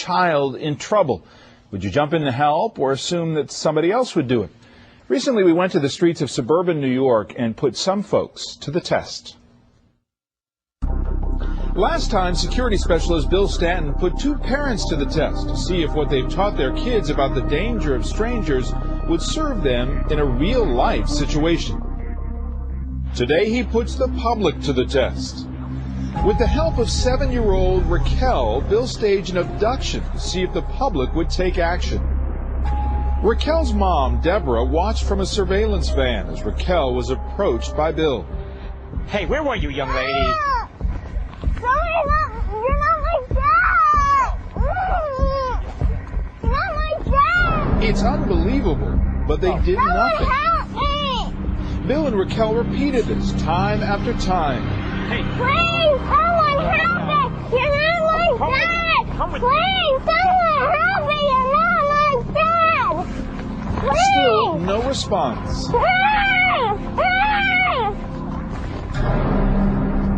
child in trouble. Would you jump in to help or assume that somebody else would do it? Recently, we went to the streets of suburban New York and put some folks to the test. Last time, security specialist Bill Stanton put two parents to the test to see if what they've taught their kids about the danger of strangers would serve them in a real-life situation. Today, he puts the public to the test. With the help of 7-year-old Raquel, Bill staged an abduction to see if the public would take action. Raquel's mom, Deborah, watched from a surveillance van as Raquel was approached by Bill. Hey, where were you, young lady? Sorry, you're not my dad! You're not my dad! It's unbelievable, but they did nothing. Help me! Bill and Raquel repeated this time after time. Hey, please, someone help me! You're not my dad! Please, someone help me! You're not my dad! Please! Still no response.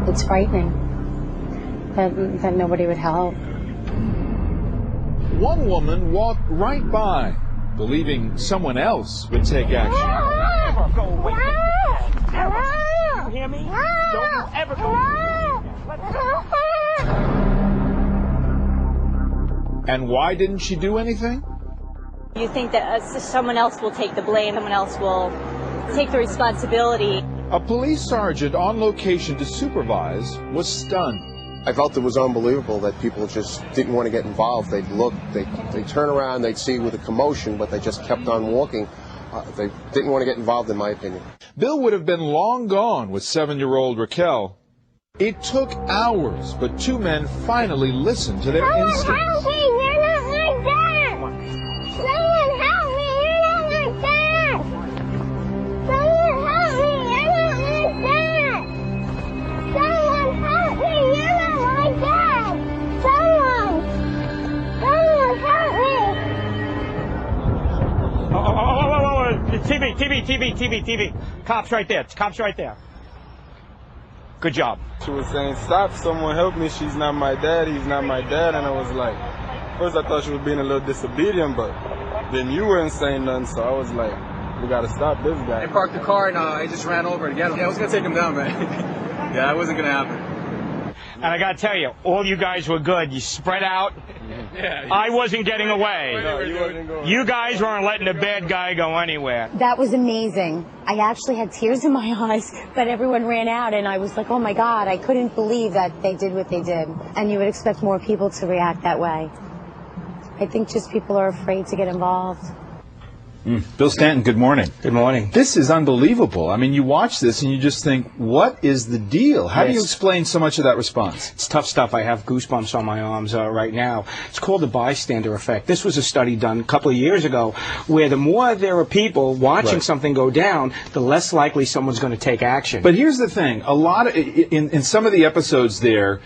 It's frightening that nobody would help. One woman walked right by, believing someone else would take action. never go away from me. Ever. You hear me? Don't you ever go away. And why didn't she do anything? You think that someone else will take the blame, someone else will take the responsibility. A police sergeant on location to supervise was stunned. I felt it was unbelievable that people just didn't want to get involved. They'd look, they'd turn around, they'd see with a commotion, but they just kept on walking. They didn't want to get involved, in my opinion. Bill would have been long gone with 7-year-old Raquel. It took hours, but two men finally listened to their instincts. Help me! You're not my dad! Someone help me! You're not my dad! Someone help me! You're not my dad! Someone help me! You're not my dad! Someone help me! Oh, TV. Cops right there. Cops right there. Good job. She was saying, stop, someone help me, she's not my dad, he's not my dad. And I was like, first I thought she was being a little disobedient, but then you weren't saying nothing, so I was like, we gotta stop this guy. They parked the car and I just ran over to get him. Yeah, I was gonna take him down, man. Yeah, that wasn't gonna happen. And I gotta tell you, all you guys were good. You spread out. Yeah, I wasn't getting away. No, you guys weren't letting the bad guy go anywhere. That was amazing. I actually had tears in my eyes, but everyone ran out and I was like, oh my God, I couldn't believe that they did what they did. And you would expect more people to react that way. I think just people are afraid to get involved. Bill Stanton, good morning. Good morning. This is unbelievable. I mean, you watch this and you just think, what is the deal? How do you explain so much of that response? It's tough stuff. I have goosebumps on my arms right now. It's called the bystander effect. This was a study done a couple of years ago where the more there are people watching something go down, the less likely someone's going to take action. But here's the thing. A lot of, in some of the episodes there,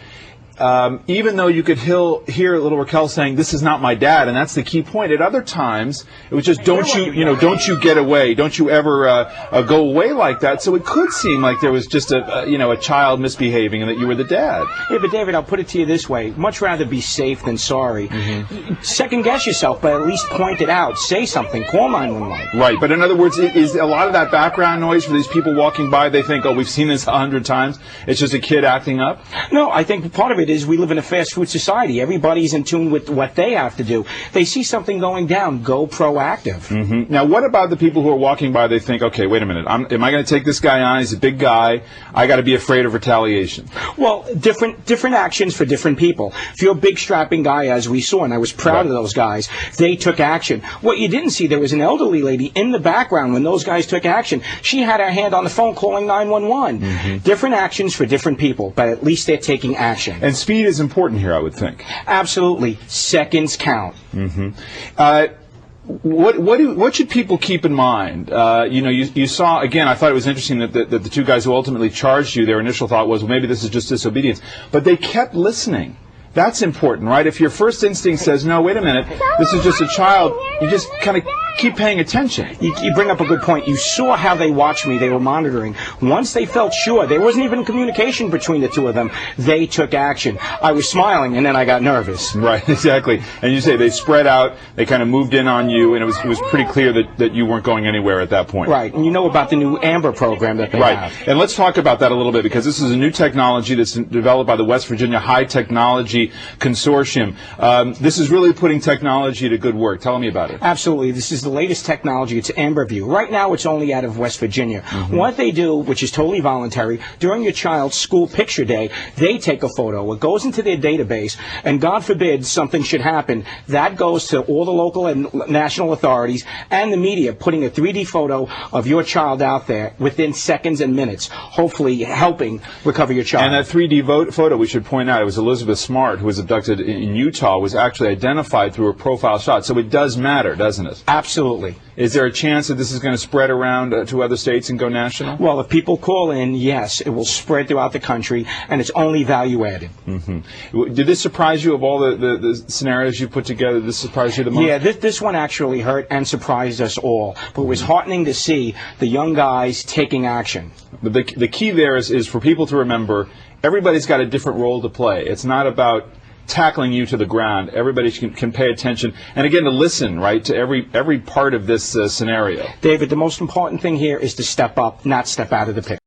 even though you could hear little Raquel saying, this is not my dad, and that's the key point, at other times, it was just, don't you get away, don't you ever go away like that. So it could seem like there was just a child misbehaving and that you were the dad. Yeah, but David, I'll put it to you this way. Much rather be safe than sorry. Second guess yourself, but at least point it out. Say something. Call 911. Right, but in other words, is a lot of that background noise for these people walking by, they think, oh, we've seen this 100 times, it's just a kid acting up? No, I think part of it is we live in a fast food society. Everybody's in tune with what they have to do. They see something going down, go proactive. Now, what about the people who are walking by, they think, okay, wait a minute, am I going to take this guy on? He's a big guy. I got to be afraid of retaliation. Well, different actions for different people. If you're a big strapping guy, as we saw, and I was proud of those guys, they took action. What you didn't see, there was an elderly lady in the background when those guys took action. She had her hand on the phone calling 911. Different actions for different people, but at least they're taking action. And speed is important here, I would think. Absolutely. Seconds count. What should people keep in mind? You saw, again, I thought it was interesting that the two guys who ultimately charged you, their initial thought was, well, maybe this is just disobedience. But they kept listening. That's important, right? If your first instinct says, no, wait a minute, this is just a child, you just kind of keep paying attention. You bring up a good point. You saw how they watched me. They were monitoring. Once they felt sure, there wasn't even communication between the two of them, they took action. I was smiling, and then I got nervous. Right, exactly. And you say they spread out, they kind of moved in on you, and it was pretty clear that you weren't going anywhere at that point. Right, and you know about the new AMBER program that they have. And let's talk about that a little bit, because this is a new technology that's developed by the West Virginia High Technology Consortium. This is really putting technology to good work. Tell me about it. Absolutely. This is the latest technology. It's AMBERview. Right now, it's only out of West Virginia. What they do, which is totally voluntary, during your child's school picture day, they take a photo. It goes into their database, and God forbid something should happen. That goes to all the local and national authorities and the media, putting a 3D photo of your child out there within seconds and minutes, hopefully helping recover your child. And that 3D photo, we should point out, it was Elizabeth Smart, who was abducted in Utah, was actually identified through a profile shot. So it does matter, doesn't it? Absolutely. Is there a chance that this is going to spread around to other states and go national? Well, if people call in, yes, it will spread throughout the country, and it's only value added. Did this surprise you of all the scenarios you put together? Did this surprise you the most? Yeah, this one actually hurt and surprised us all. But it was heartening to see the young guys taking action. But the key there is for people to remember, everybody's got a different role to play. It's not about tackling you to the ground. Everybody can pay attention, and again, to listen, right, to every part of this scenario. David, the most important thing here is to step up, not step out of the picture.